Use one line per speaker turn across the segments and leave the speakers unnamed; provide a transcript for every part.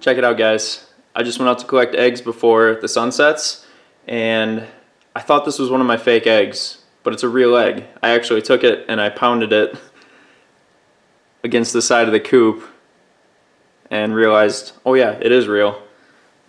Check it out, guys. I just went out to collect eggs before the sun sets, and I thought this was one of my fake eggs, but it's a real egg. I actually took it and I pounded it against the side of the coop and realized, oh yeah, it is real.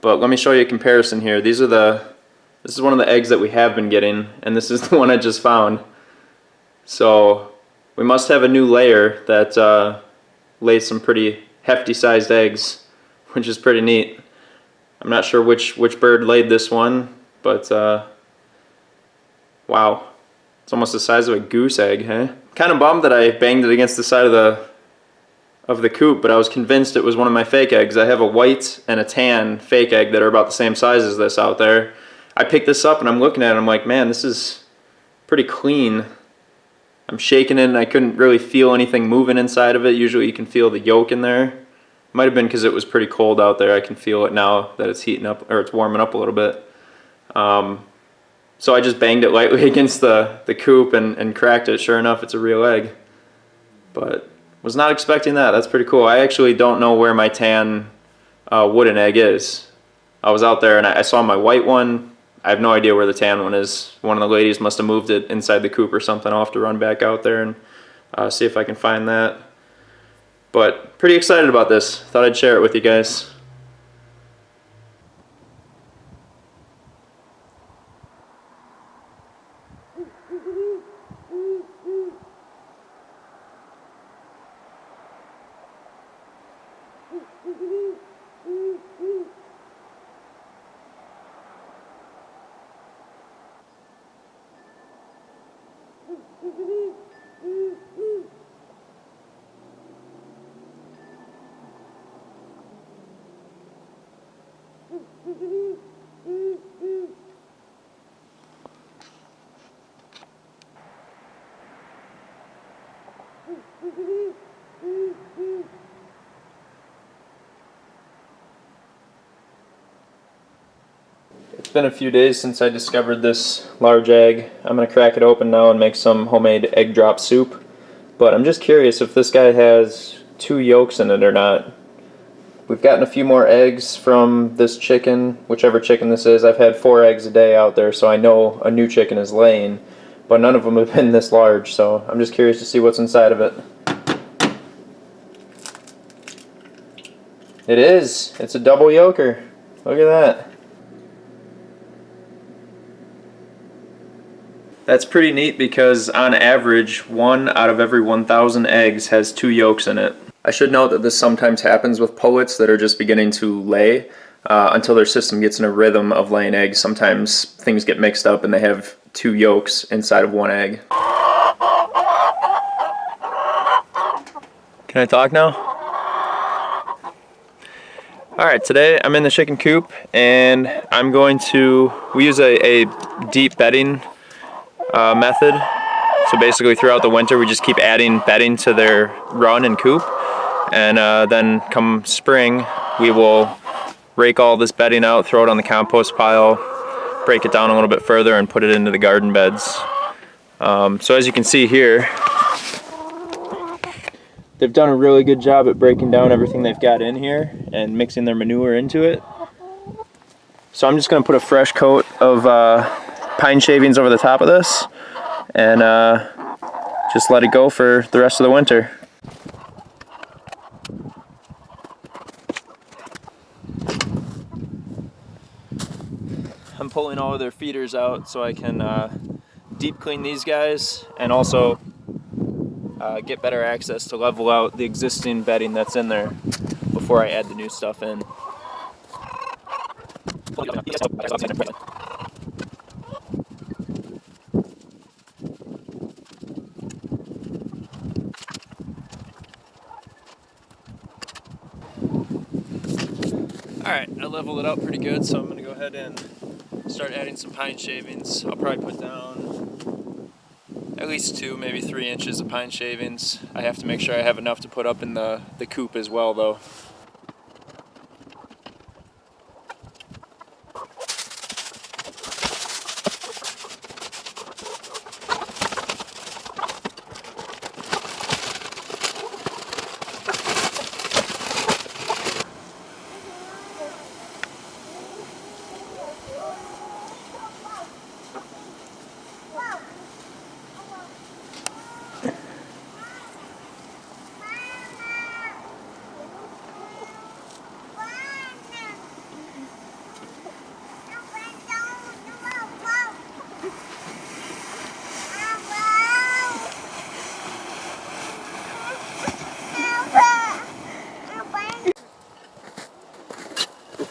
But let me show you a comparison here. This is one of the eggs that we have been getting, and this is the one I just found. So we must have a new layer that lays some pretty hefty sized eggs, which is pretty neat. I'm not sure which bird laid this one, but wow, it's almost the size of a goose egg, huh? Kind of bummed that I banged it against the side of the coop, but I was convinced it was one of my fake eggs. I have a white and a tan fake egg that are about the same size as this out there. I picked this up and I'm looking at it and I'm like, man, this is pretty clean. I'm shaking it and I couldn't really feel anything moving inside of it. Usually you can feel the yolk in there. Might have been because it was pretty cold out there. I can feel it now that it's heating up, or it's warming up a little bit. So I just banged it lightly against the coop and cracked it. Sure enough, it's a real egg. But was not expecting that. That's pretty cool. I actually don't know where my tan wooden egg is. I was out there and I saw my white one. I have no idea where the tan one is. One of the ladies must have moved it inside the coop or something. I'll have to run back out there and see if I can find that. But pretty excited about this. Thought I'd share it with you guys. It's been a few days since I discovered this large egg. I'm going to crack it open now and make some homemade egg drop soup. But I'm just curious if this guy has 2 yolks in it or not. We've gotten a few more eggs from this chicken, whichever chicken this is. I've had 4 eggs a day out there, so I know a new chicken is laying. But none of them have been this large, so I'm just curious to see what's inside of it. It is! It's a double yolker. Look at that. That's pretty neat because on average, 1 out of every 1,000 eggs has 2 yolks in it. I should note that this sometimes happens with pullets that are just beginning to lay until their system gets in a rhythm of laying eggs. Sometimes things get mixed up and they have 2 yolks inside of 1 egg. Can I talk now? Alright, today I'm in the chicken coop and we use a deep bedding method. So basically throughout the winter we just keep adding bedding to their run and coop, and then come spring we will rake all this bedding out, throw it on the compost pile, break it down a little bit further and put it into the garden beds. So as you can see here, they've done a really good job at breaking down everything they've got in here and mixing their manure into it. So I'm just going to put a fresh coat of pine shavings over the top of this and just let it go for the rest of the winter. I'm pulling all of their feeders out so I can deep clean these guys and also get better access to level out the existing bedding that's in there before I add the new stuff in. Alright, I leveled it up pretty good, so I'm going to go ahead and start adding some pine shavings. I'll probably put down at least 2, maybe 3 inches of pine shavings. I have to make sure I have enough to put up in the coop as well, though.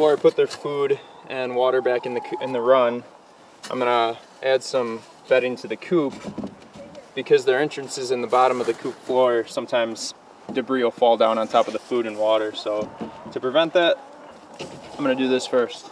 before I put their food and water back in the run, I'm gonna add some bedding to the coop because their entrance is in the bottom of the coop floor. Sometimes debris will fall down on top of the food and water. So to prevent that, I'm gonna do this first.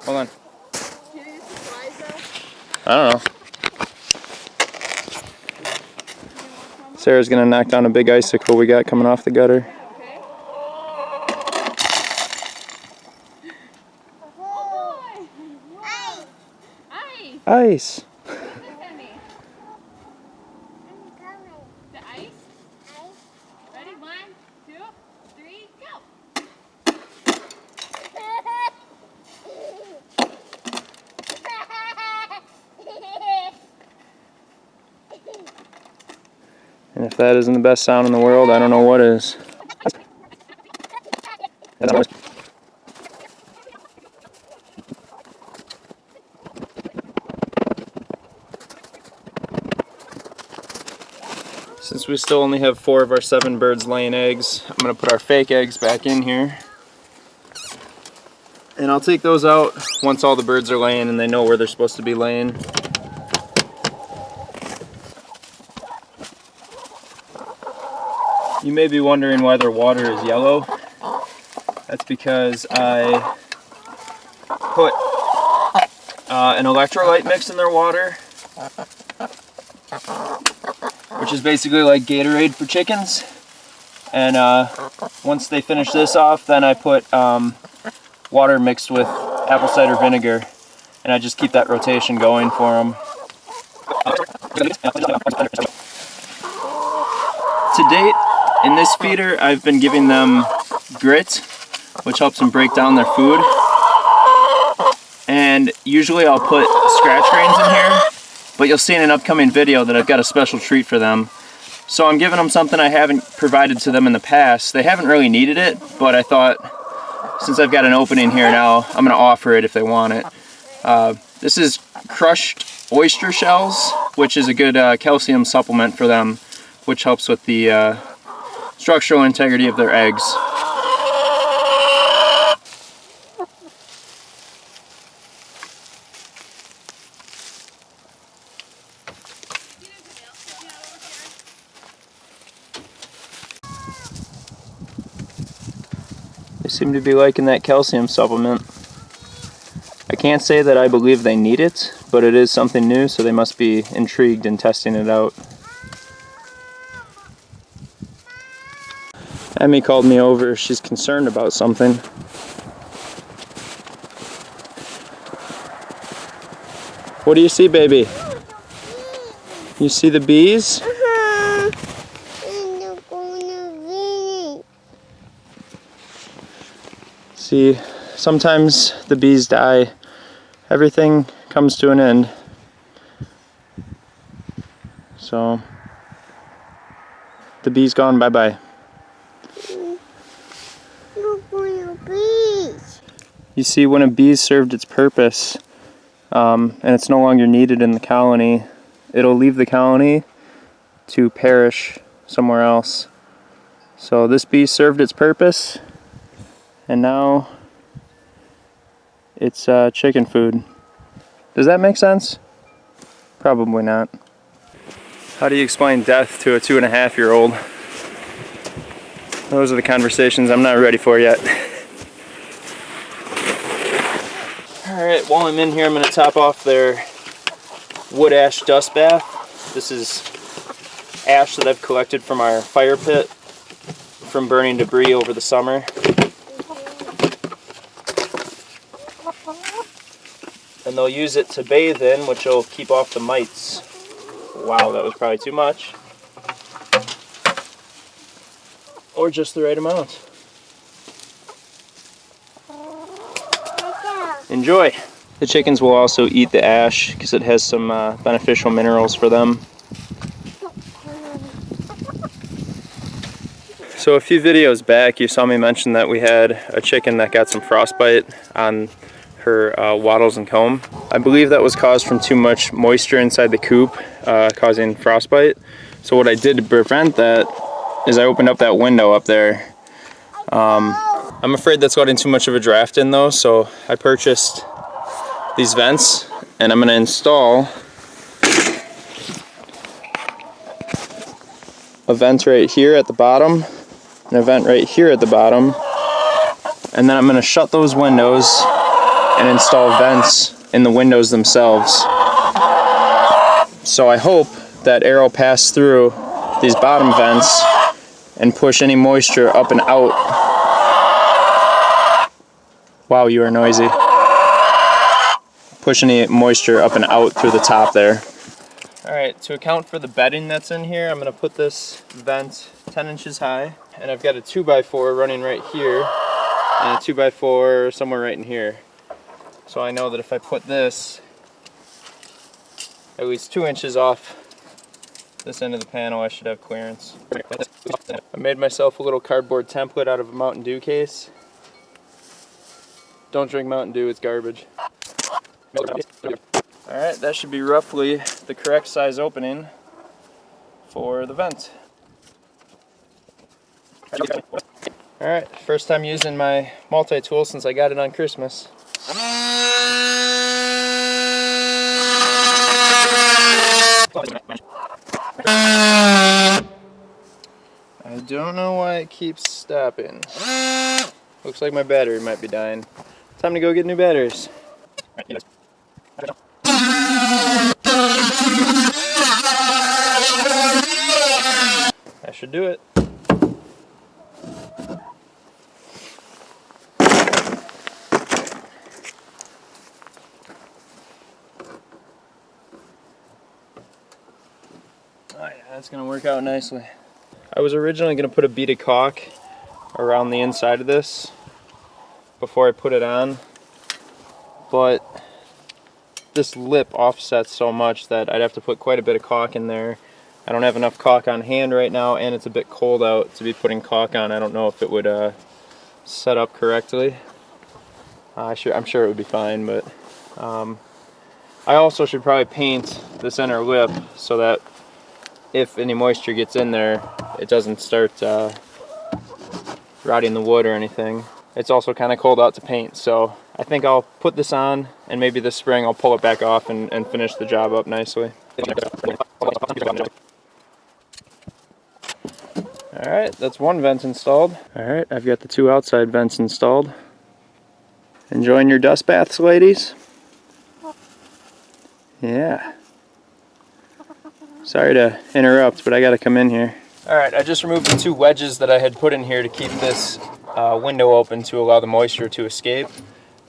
Hold on. I don't know. Sarah's gonna knock down a big icicle we got coming off the gutter. Ice.
The ice? Ready? 1, 2, 3, go!
And if that isn't the best sound in the world, I don't know what is. Since we still only have 4 of our 7 birds laying eggs, I'm going to put our fake eggs back in here. And I'll take those out once all the birds are laying and they know where they're supposed to be laying. You may be wondering why their water is yellow. That's because I put an electrolyte mix in their water, which is basically like Gatorade for chickens. And once they finish this off, then I put water mixed with apple cider vinegar, and I just keep that rotation going for them. To date, in this feeder, I've been giving them grit, which helps them break down their food. And usually I'll put scratch grains in here, but you'll see in an upcoming video that I've got a special treat for them. So I'm giving them something I haven't provided to them in the past. They haven't really needed it, but I thought since I've got an opening here now, I'm going to offer it if they want it. This is crushed oyster shells, which is a good calcium supplement for them, which helps with the structural integrity of their eggs. They seem to be liking that calcium supplement. I can't say that I believe they need it, but it is something new, so they must be intrigued in testing it out. Emmy called me over. She's concerned about something. What do you see, baby? You see the bees? See, sometimes the bees die. Everything comes to an end. So, the bee's gone, bye-bye. You see, when a bee's served its purpose, and it's no longer needed in the colony, it'll leave the colony to perish somewhere else. So this bee served its purpose, and now it's chicken food. Does that make sense? Probably not. How do you explain death to a 2.5-year-old? Those are the conversations I'm not ready for yet. Alright, while I'm in here, I'm going to top off their wood ash dust bath. This is ash that I've collected from our fire pit from burning debris over the summer. And they'll use it to bathe in, which will keep off the mites. Wow, that was probably too much. Or just the right amount. Enjoy! The chickens will also eat the ash because it has some beneficial minerals for them. So a few videos back you saw me mention that we had a chicken that got some frostbite on her wattles and comb. I believe that was caused from too much moisture inside the coop, causing frostbite. So what I did to prevent that is I opened up that window up there. I'm afraid that's letting too much of a draft in though, so I purchased these vents, and I'm going to install a vent right here at the bottom, and a vent right here at the bottom, and then I'm going to shut those windows and install vents in the windows themselves. So I hope that air will pass through these bottom vents and push any moisture up and out. Wow, you are noisy. Push any moisture up and out through the top there. Alright, to account for the bedding that's in here, I'm going to put this vent 10 inches high. And I've got a 2x4 running right here, and a 2x4 somewhere right in here. So I know that if I put this at least 2 inches off this end of the panel, I should have clearance. I made myself a little cardboard template out of a Mountain Dew case. Don't drink Mountain Dew, it's garbage. Alright, that should be roughly the correct size opening for the vent. Alright, first time using my multi-tool since I got it on Christmas. I don't know why it keeps stopping. Looks like my battery might be dying. Time to go get new batteries. That should do it. Oh yeah, that's gonna work out nicely. I was originally gonna put a bead of caulk around the inside of this before I put it on, but this lip offsets so much that I'd have to put quite a bit of caulk in there. I don't have enough caulk on hand right now, and it's a bit cold out to be putting caulk on. I don't know if it would set up correctly. I'm sure it would be fine, but I also should probably paint this inner lip so that if any moisture gets in there, it doesn't start rotting the wood or anything. It's also kind of cold out to paint, so I think I'll put this on, and maybe this spring I'll pull it back off and finish the job up nicely. Alright, that's one vent installed. Alright, I've got the two outside vents installed. Enjoying your dust baths, ladies? Yeah. Sorry to interrupt, but I gotta come in here. Alright, I just removed the two wedges that I had put in here to keep this window open to allow the moisture to escape.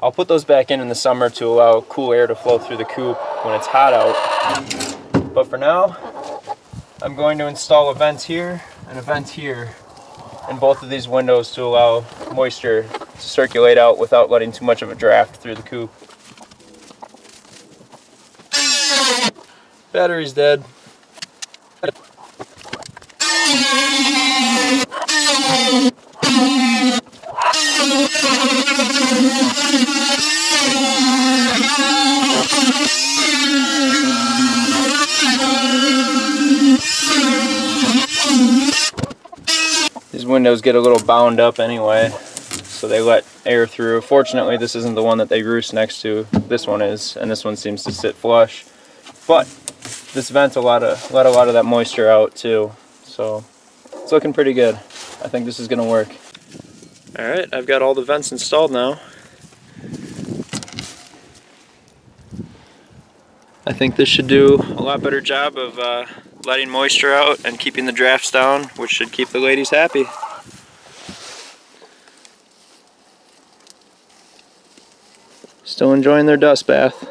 I'll put those back in the summer to allow cool air to flow through the coop when it's hot out. But for now, I'm going to install a vent here and a vent here in both of these windows to allow moisture to circulate out without letting too much of a draft through the coop. Battery's dead. These windows get a little bound up anyway, so they let air through. Fortunately, this isn't the one that they roost next to. This one is, and this one seems to sit flush. But this vent let a lot of that moisture out too, so it's looking pretty good. I think this is going to work. Alright, I've got all the vents installed now. I think this should do a lot better job of letting moisture out and keeping the drafts down, which should keep the ladies happy. Still enjoying their dust bath.